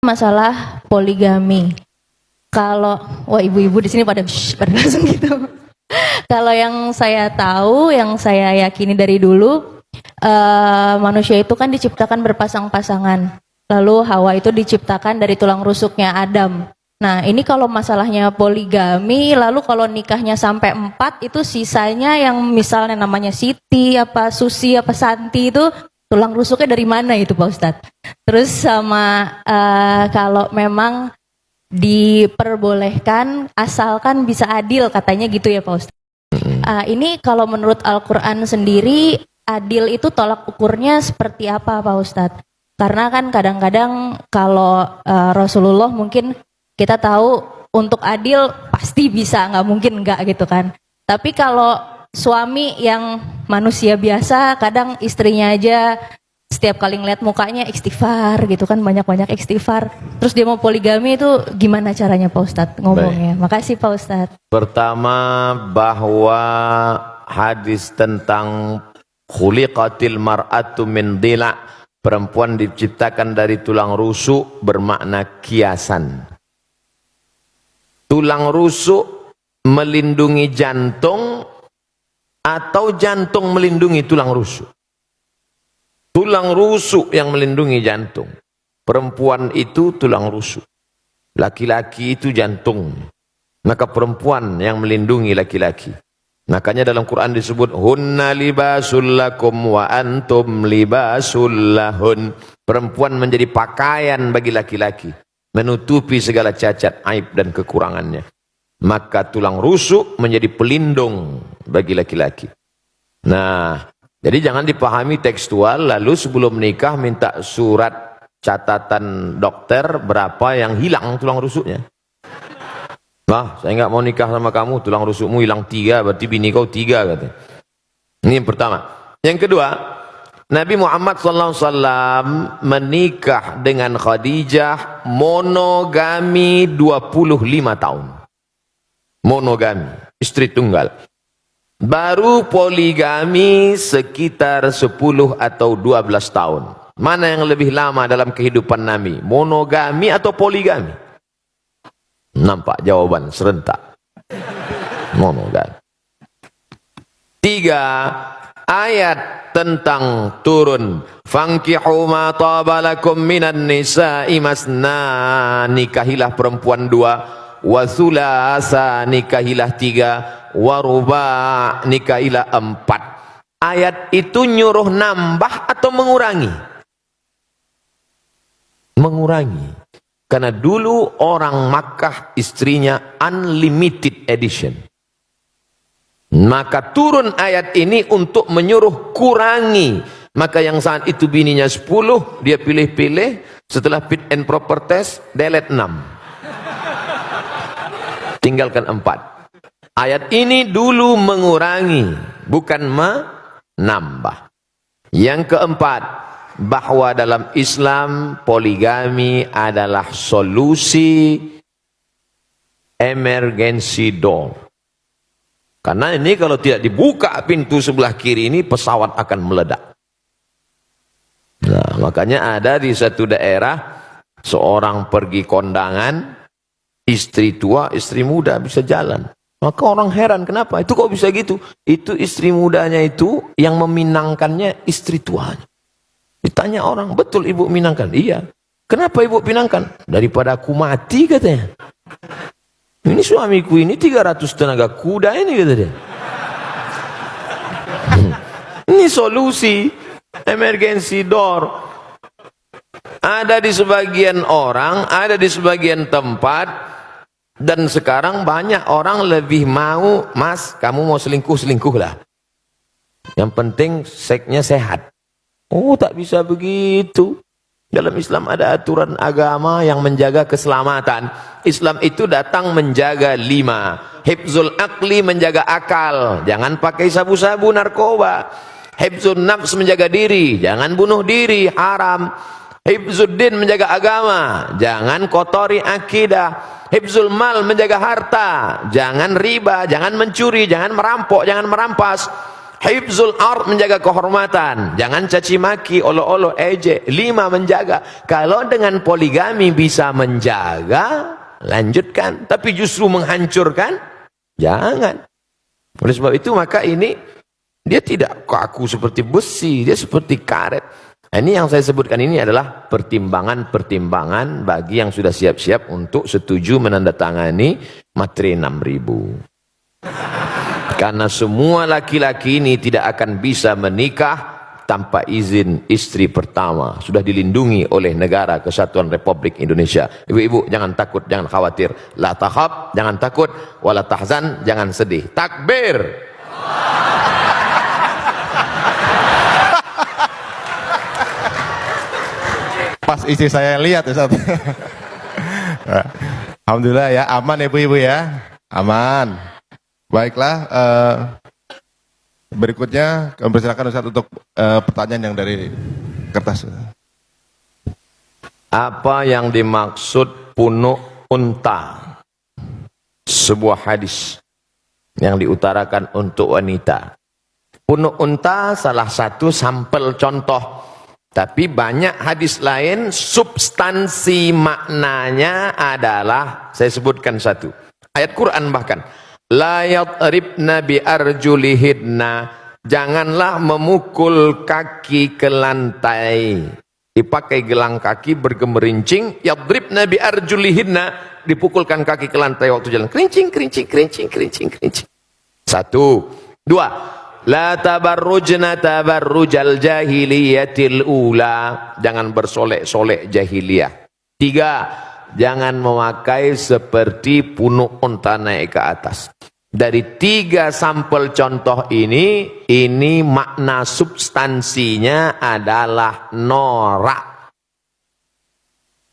masalah poligami. Kalau wah ibu-ibu di sini pada langsung gitu. Kalau yang saya tahu, yang saya yakini dari dulu, manusia itu kan diciptakan berpasang-pasangan. Lalu Hawa itu diciptakan dari tulang rusuknya Adam. Nah ini kalau masalahnya poligami, lalu kalau nikahnya sampai 4, itu sisanya yang misalnya namanya Siti, apa Susi, apa Santi, itu tulang rusuknya dari mana itu Pak Ustadz? Terus sama kalau memang diperbolehkan asalkan bisa adil, katanya gitu ya Pak Ustadz. Ini kalau menurut Al-Quran sendiri, adil itu tolak ukurnya seperti apa Pak Ustadz? Karena kan kadang-kadang kalau Rasulullah mungkin kita tahu untuk adil pasti bisa, nggak mungkin nggak gitu kan. Tapi kalau suami yang manusia biasa, kadang istrinya aja setiap kali ngeliat mukanya istighfar gitu kan, banyak-banyak istighfar. Terus dia mau poligami, itu gimana caranya Pak Ustadz ngomongnya? Baik. Makasih Pak Ustadz. Pertama, bahwa hadis tentang khuliqatil mar'atu min dila', perempuan diciptakan dari tulang rusuk, bermakna kiasan. Tulang rusuk melindungi jantung atau jantung melindungi tulang rusuk? Tulang rusuk yang melindungi jantung. Perempuan itu tulang rusuk, laki-laki itu jantung. Maka perempuan yang melindungi laki-laki. Makanya dalam Quran disebut hunna libasul lakum wa antum libasul lahun. Perempuan menjadi pakaian bagi laki-laki, menutupi segala cacat, aib dan kekurangannya. Maka tulang rusuk menjadi pelindung bagi laki-laki. Nah, jadi jangan dipahami tekstual lalu sebelum menikah minta surat catatan dokter berapa yang hilang tulang rusuknya. Nah, saya nggak mau nikah sama kamu, tulang rusukmu hilang 3, berarti bini kau 3 katanya. Ini yang pertama. Yang kedua, Nabi Muhammad SAW menikah dengan Khadijah monogami 25 tahun. Monogami, istri tunggal. Baru poligami sekitar 10 atau 12 tahun. Mana yang lebih lama dalam kehidupan Nabi? Monogami atau poligami? Nampak jawaban serentak. Monogami. 3. Ayat tentang turun fankihu ma tabalakum minan nisa'i masna, nikahilah perempuan 2, wa thulasa, nikahilah 3, wa ruba', nikahilah 4. Ayat itu nyuruh nambah atau mengurangi? Mengurangi. Karena dulu orang Makkah istrinya unlimited edition. Maka turun ayat ini untuk menyuruh kurangi. Maka yang saat itu bininya 10, dia pilih-pilih, setelah fit and proper test, delete 6. Tinggalkan 4. Ayat ini dulu mengurangi, bukan menambah. Yang keempat, bahwa dalam Islam poligami adalah solusi emergency door. Karena ini kalau tidak dibuka pintu sebelah kiri ini, pesawat akan meledak. Nah, makanya ada di satu daerah, seorang pergi kondangan, istri tua, istri muda bisa jalan. Maka orang heran, kenapa? Itu kok bisa gitu? Itu istri mudanya itu yang meminangkannya istri tuanya. Ditanya orang, betul ibu minangkan? Iya. Kenapa ibu pinangkan? Daripada aku mati katanya. Ini suamiku ini 300 tenaga kuda ini kata dia. Ini solusi emergency door. Ada di sebagian orang, ada di sebagian tempat, dan sekarang banyak orang lebih mau, mas kamu mau selingkuh lah. Yang penting seksnya sehat. Oh, tak bisa begitu. Dalam Islam ada aturan agama yang menjaga keselamatan. Islam itu datang menjaga 5. Hifzul akli, menjaga akal. Jangan pakai sabu-sabu, narkoba. Hifzul nafs, menjaga diri. Jangan bunuh diri, haram. Hifzuddin, menjaga agama. Jangan kotori akidah. Hifzul mal, menjaga harta. Jangan riba, jangan mencuri, jangan merampok, jangan merampas. Hifzul ard, menjaga kehormatan, jangan caci maki, olo-olo, ejek. 5, menjaga. Kalau dengan poligami bisa menjaga, lanjutkan. Tapi justru menghancurkan, jangan. Oleh sebab itu maka ini dia tidak kaku seperti besi, dia seperti karet. Ini yang saya sebutkan ini adalah pertimbangan-pertimbangan bagi yang sudah siap-siap untuk setuju menandatangani materi 6.000. Karena semua laki-laki ini tidak akan bisa menikah tanpa izin istri pertama. Sudah dilindungi oleh Negara Kesatuan Republik Indonesia. Ibu-ibu jangan takut, jangan khawatir. La takhaf, jangan takut. Wala tahzan, jangan sedih. Takbir. Pas istri saya lihat Ustaz. Alhamdulillah ya, aman ya ibu-ibu ya. Aman. Baiklah, berikutnya kami persilakan Ustaz untuk pertanyaan yang dari kertas. Apa yang dimaksud punuk unta? Sebuah hadis yang diutarakan untuk wanita. Punuk unta salah satu sampel contoh. Tapi banyak hadis lain, substansi maknanya adalah, saya sebutkan satu. Ayat Quran bahkan. La yadribna bi arjulihidna, janganlah memukul kaki ke lantai. Dipakai gelang kaki bergemerincing, yadribna bi arjulihidna, dipukulkan kaki ke lantai waktu jalan. Kerincing, kerincing, kerincing, kerincing, kerincing. 1. 2. La tabarrujna tabarrujal jahiliyatil ula, jangan bersolek-solek jahiliyah. 3. Jangan memakai seperti punuk unta naik ke atas. Dari 3 sampel contoh ini makna substansinya adalah norak,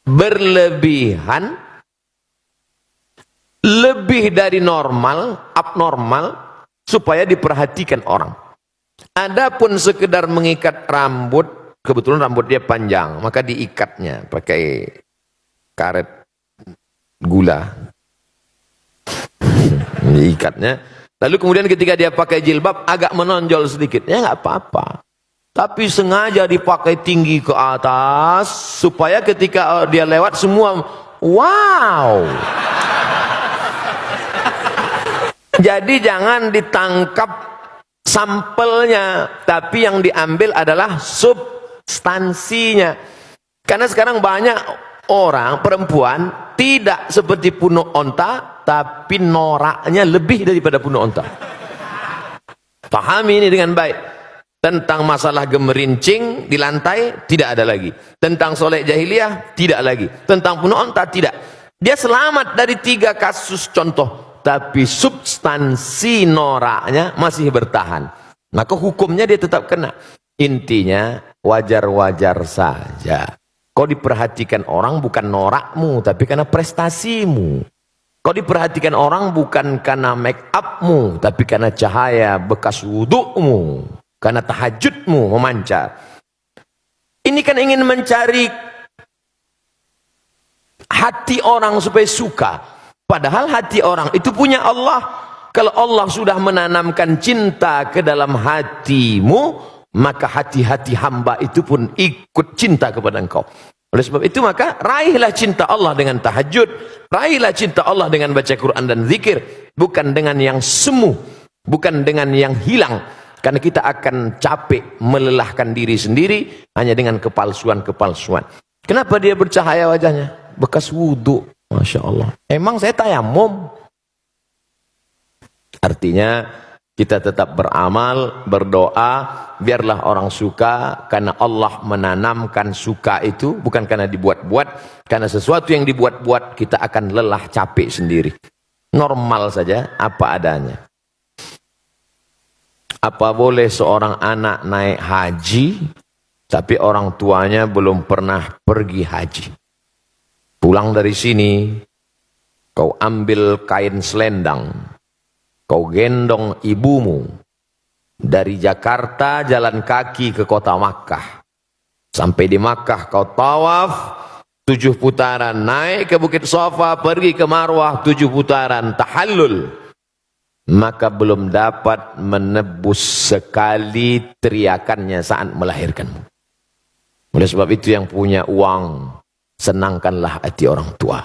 berlebihan, lebih dari normal, abnormal, supaya diperhatikan orang. Adapun sekedar mengikat rambut, kebetulan rambut dia panjang, maka diikatnya pakai karet gula, diikatnya. Lalu kemudian ketika dia pakai jilbab agak menonjol sedikit, ya nggak apa-apa. Tapi sengaja dipakai tinggi ke atas supaya ketika dia lewat semua wow. Jadi jangan ditangkap sampelnya, tapi yang diambil adalah substansinya. Karena sekarang banyak orang, perempuan, tidak seperti punuk onta, tapi noraknya lebih daripada punuk onta. Pahami ini dengan baik. Tentang masalah gemerincing di lantai, tidak ada lagi. Tentang solek jahiliyah, tidak lagi. Tentang punuk onta, tidak. Dia selamat dari 3 kasus contoh. Tapi substansi noraknya masih bertahan. Maka hukumnya dia tetap kena. Intinya, wajar-wajar saja. Kau diperhatikan orang bukan norakmu, tapi karena prestasimu. Kau diperhatikan orang bukan karena make upmu, tapi karena cahaya bekas wudukmu, karena tahajudmu memancar. Ini kan ingin mencari hati orang supaya suka. Padahal hati orang itu punya Allah. Kalau Allah sudah menanamkan cinta ke dalam hatimu, maka hati-hati hamba itu pun ikut cinta kepada engkau. Oleh sebab itu maka raihlah cinta Allah dengan tahajud, raihlah cinta Allah dengan baca Quran dan zikir, bukan dengan yang semu, bukan dengan yang hilang. Karena kita akan capek melelahkan diri sendiri hanya dengan kepalsuan-kepalsuan. Kenapa dia bercahaya wajahnya? Bekas wudhu, Masya Allah. Emang saya tayamum. Artinya kita tetap beramal, berdoa, biarlah orang suka, karena Allah menanamkan suka itu, bukan karena dibuat-buat. Karena sesuatu yang dibuat-buat, kita akan lelah, capek sendiri. Normal saja, apa adanya. Apa boleh seorang anak naik haji, tapi orang tuanya belum pernah pergi haji? Pulang dari sini, kau ambil kain selendang, kau gendong ibumu dari Jakarta jalan kaki ke kota Makkah. Sampai di Makkah kau tawaf 7 putaran, naik ke Bukit Safa, pergi ke Marwah 7 putaran, tahallul. maka belum dapat menebus sekali teriakannya saat melahirkanmu. Oleh sebab itu yang punya uang, senangkanlah hati orang tua.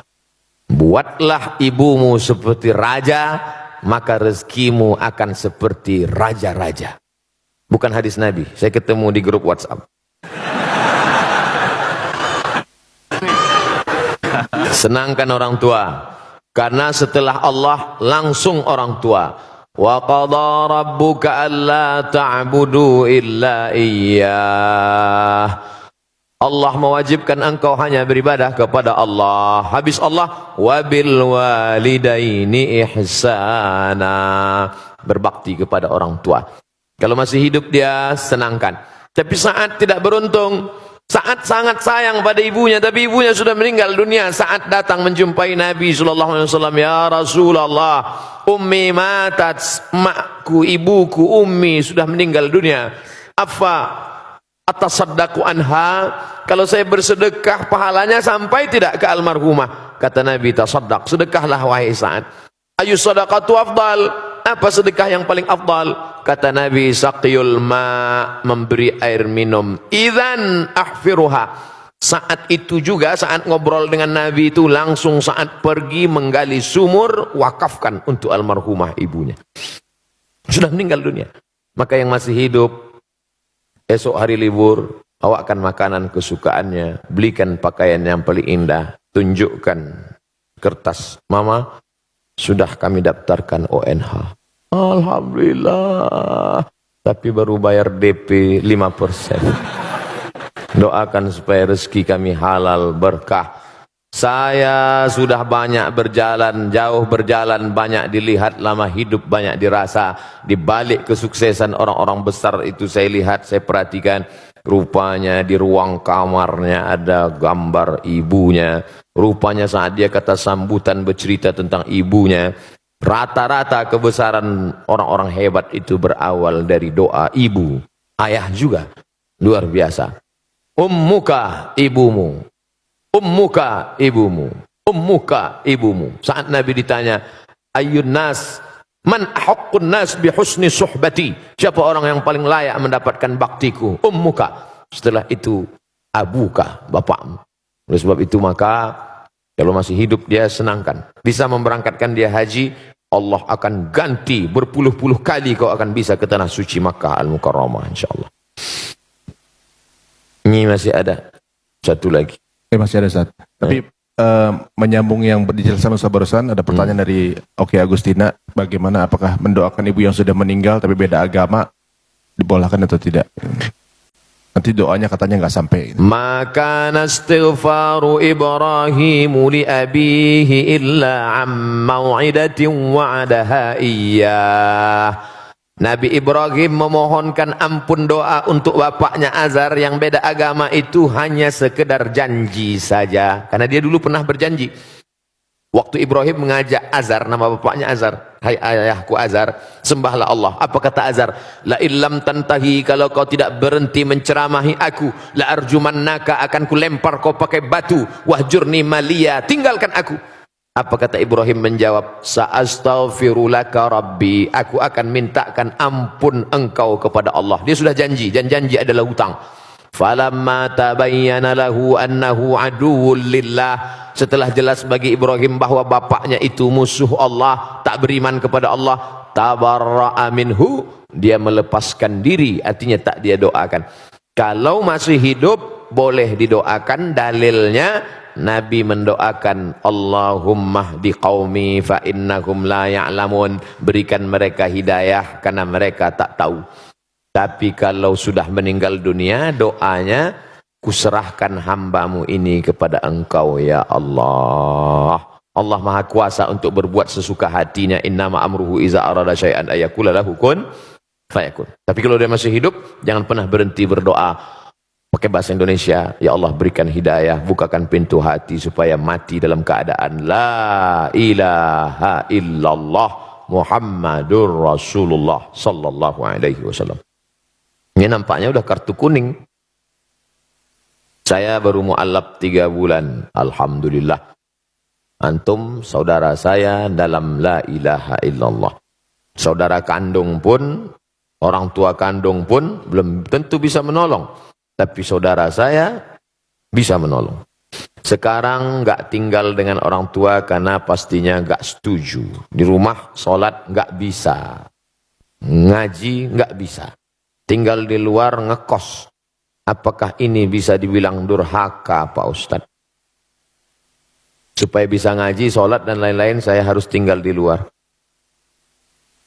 Buatlah ibumu seperti raja, maka rezekimu akan seperti raja-raja. Bukan hadis Nabi, saya ketemu di grup WhatsApp. Senangkan orang tua, karena setelah Allah langsung orang tua. Wa qadha rabbuka alla ta'budu illa iyyah. Allah mewajibkan engkau hanya beribadah kepada Allah. Habis Allah, wabil walidaini ihsana, berbakti kepada orang tua. Kalau masih hidup dia senangkan. Tapi saat tidak beruntung, saat sangat sayang pada ibunya, tapi ibunya sudah meninggal dunia, saat datang menjumpai Nabi SAW, ya Rasulullah, ummi matat, makku, ibuku, ummi sudah meninggal dunia. Apa atasaddaqu anha, kalau saya bersedekah pahalanya sampai tidak ke almarhumah? Kata Nabi, tasaddaq, sedekahlah wahai Sa'ad. Ayu sadaqatu afdal, apa sedekah yang paling afdal? Kata Nabi, saqiyul ma, memberi air minum. Idzan ahfiruha. Saat itu juga, saat ngobrol dengan Nabi itu, langsung saat pergi menggali sumur, wakafkan untuk almarhumah ibunya. Sudah meninggal dunia. Maka yang masih hidup, esok hari libur, awakkan makanan kesukaannya, belikan pakaian yang paling indah, tunjukkan kertas, mama, sudah kami daftarkan ONH. Alhamdulillah, tapi baru bayar DP 5%. Doakan supaya rezeki kami halal, berkah. Saya sudah banyak berjalan, jauh berjalan, banyak dilihat, lama hidup banyak dirasa. Di balik kesuksesan orang-orang besar itu saya lihat, saya perhatikan, rupanya di ruang kamarnya ada gambar ibunya. Rupanya saat dia kata sambutan bercerita tentang ibunya, rata-rata kebesaran orang-orang hebat itu berawal dari doa ibu. Ayah juga luar biasa. Ummuka, ibumu. Ummuka, ibumu. Ummuka, ibumu. Saat Nabi ditanya, ayyun nas, man ahaqqun nas bi husni suhbati, siapa orang yang paling layak mendapatkan baktiku? Ummuka. Setelah itu abuka, bapakmu. Oleh sebab itu maka kalau masih hidup dia senangkan. Bisa memberangkatkan dia haji, Allah akan ganti berpuluh-puluh kali kau akan bisa ke tanah suci Makkah Al-Mukarramah, insyaallah. Ini masih ada satu lagi. Masih ada, Ustaz. Tapi menyambung yang dijelaskan Ustaz barusan, ada pertanyaan dari Oke Agustina, bagaimana apakah mendoakan ibu yang sudah meninggal tapi beda agama dibolehkan atau tidak? Nanti doanya katanya nggak sampai. Maka nastighfaru Ibrahim li abihi illa am mau'idatin wa'adaha iyyah. Nabi Ibrahim memohonkan ampun doa untuk bapaknya Azar yang beda agama itu hanya sekedar janji saja. Karena dia dulu pernah berjanji. Waktu Ibrahim mengajak Azar, nama bapaknya Azar, hai ayahku Azar, sembahlah Allah. Apa kata Azar? La illam tantahi, kalau kau tidak berhenti menceramahi aku, la arjumannaka, akan ku lempar kau pakai batu, wahjurni maliya, tinggalkan aku. Apa kata Ibrahim menjawab? Sa'astaghfirulaka rabbi, aku akan mintakan ampun engkau kepada Allah. Dia sudah janji, dan janji adalah hutang. Falamma tabayyana lahu annahu aduwwul lillah, setelah jelas bagi Ibrahim bahwa bapaknya itu musuh Allah, tak beriman kepada Allah, tabarra'a minhu, dia melepaskan diri, artinya tak dia doakan. Kalau masih hidup boleh didoakan, dalilnya Nabi mendoakan Allahumma hdi qaumi fa innahum la ya'lamun, berikan mereka hidayah karena mereka tak tahu. Tapi kalau sudah meninggal dunia, doanya, kuserahkan hambamu ini kepada engkau ya Allah. Allah maha kuasa untuk berbuat sesuka hatinya. Innama amruhu iza arada syai'an ayakula lahu kun fayakun. Tapi kalau dia masih hidup, jangan pernah berhenti berdoa. Pakai bahasa Indonesia, ya Allah berikan hidayah, bukakan pintu hati supaya mati dalam keadaan la ilaha illallah Muhammadur Rasulullah sallallahu alaihi wasallam. Ini nampaknya udah kartu kuning. Saya baru mu'allab 3 bulan. Alhamdulillah. Antum saudara saya dalam la ilaha illallah. Saudara kandung pun, orang tua kandung pun belum tentu bisa menolong. Tapi saudara saya bisa menolong. Sekarang nggak tinggal dengan orang tua karena pastinya nggak setuju. Di rumah sholat nggak bisa, ngaji nggak bisa. Tinggal di luar ngekos. Apakah ini bisa dibilang durhaka Pak Ustadz? Supaya bisa ngaji, sholat dan lain-lain saya harus tinggal di luar.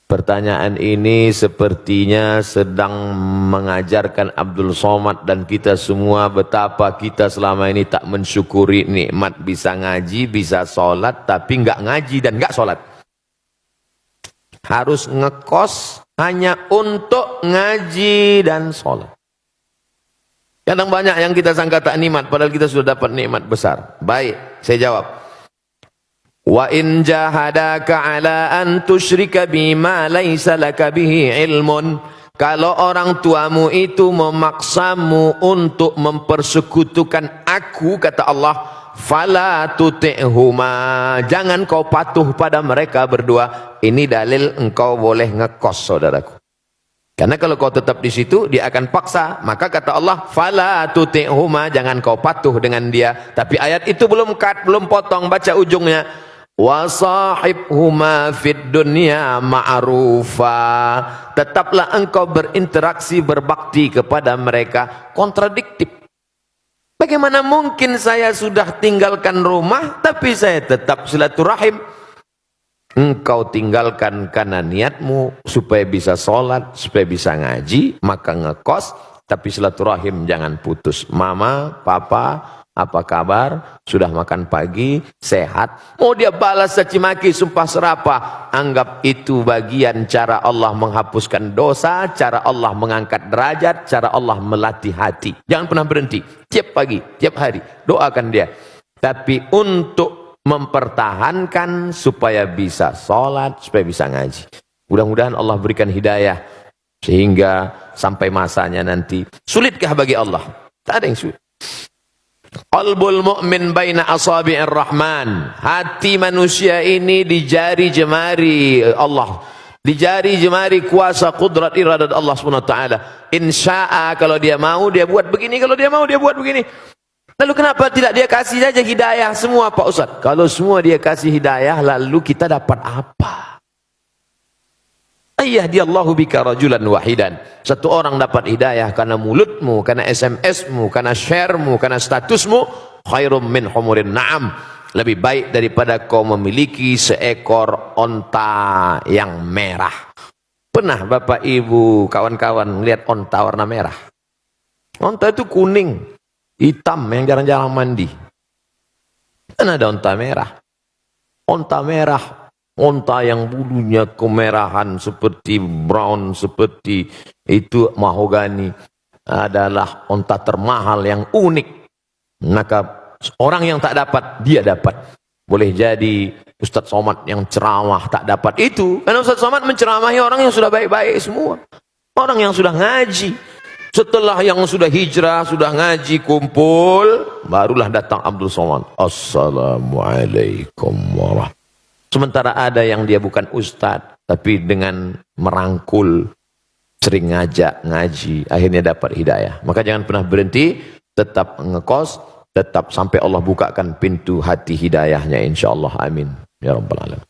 Pertanyaan ini sepertinya sedang mengajarkan Abdul Somad dan kita semua betapa kita selama ini tak mensyukuri nikmat bisa ngaji, bisa sholat, tapi nggak ngaji dan nggak sholat. Harus ngekos hanya untuk ngaji dan sholat. Kadang banyak yang kita sangka tak nikmat, padahal kita sudah dapat nikmat besar. Baik, saya jawab. Wa in jahadaka ala an tusyrika bima laisa laka bihi ilmun. Kalau orang tuamu itu memaksamu untuk mempersekutukan aku, kata Allah, fala tuti'huma, jangan kau patuh pada mereka berdua. Ini dalil engkau boleh ngekos, saudaraku. Karena kalau kau tetap di situ, dia akan paksa. Maka kata Allah, fala tuti'huma, jangan kau patuh dengan dia. Tapi ayat itu belum potong, baca ujungnya. Wa sahibhuma fid dunya ma'rufa. Tetaplah engkau berinteraksi, berbakti kepada mereka. Kontradiktif. Bagaimana mungkin saya sudah tinggalkan rumah tapi saya tetap silaturahim? Engkau tinggalkan karena niatmu supaya bisa sholat, supaya bisa ngaji, maka ngekos, tapi silaturahim jangan putus. Mama, papa, apa kabar? Sudah makan pagi? Sehat? Mau dia balas caci maki, sumpah serapah, anggap itu bagian cara Allah menghapuskan dosa, cara Allah mengangkat derajat, cara Allah melatih hati. Jangan pernah berhenti, tiap pagi, tiap hari doakan dia. Tapi untuk mempertahankan supaya bisa sholat, supaya bisa ngaji. Mudah-mudahan Allah berikan hidayah sehingga sampai masanya nanti. Sulitkah bagi Allah? Tak ada yang sulit. Qalbul mu'min baina asabi'ir rahman. Hati manusia ini di jari jemari Allah. Di jari jemari kuasa kudrat iradat Allah SWT. Insya'a, kalau dia mau dia buat begini, kalau dia mau dia buat begini. Lalu kenapa tidak dia kasih saja hidayah semua Pak Ustaz? Kalau semua dia kasih hidayah, lalu kita dapat apa? Ayyahdiyallahu bika rajulan wahidan. Satu orang dapat hidayah karena mulutmu, karena SMS-mu, karena share-mu, karena statusmu. Khairum min humurin na'am. Lebih baik daripada kau memiliki seekor onta yang merah. Pernah Bapak Ibu, kawan-kawan melihat onta warna merah? Onta itu kuning, hitam yang jarang-jarang mandi. Dan ada onta merah. Onta merah, onta yang bulunya kemerahan seperti brown, seperti itu mahogani, adalah onta termahal yang unik. Maka orang yang tak dapat, dia dapat. Boleh jadi Ustadz Somad yang ceramah tak dapat itu, karena Ustadz Somad menceramahi orang yang sudah baik-baik semua. Orang yang sudah ngaji. Setelah yang sudah hijrah, sudah ngaji, kumpul, barulah datang Abdul Somad. Assalamualaikum warahmatullahi. Sementara ada yang dia bukan ustadz, tapi dengan merangkul, sering ngajak, ngaji, akhirnya dapat hidayah. Maka jangan pernah berhenti, tetap ngekos, tetap sampai Allah bukakan pintu hati hidayahnya, insyaAllah. Amin. Ya Rabbal Alamin.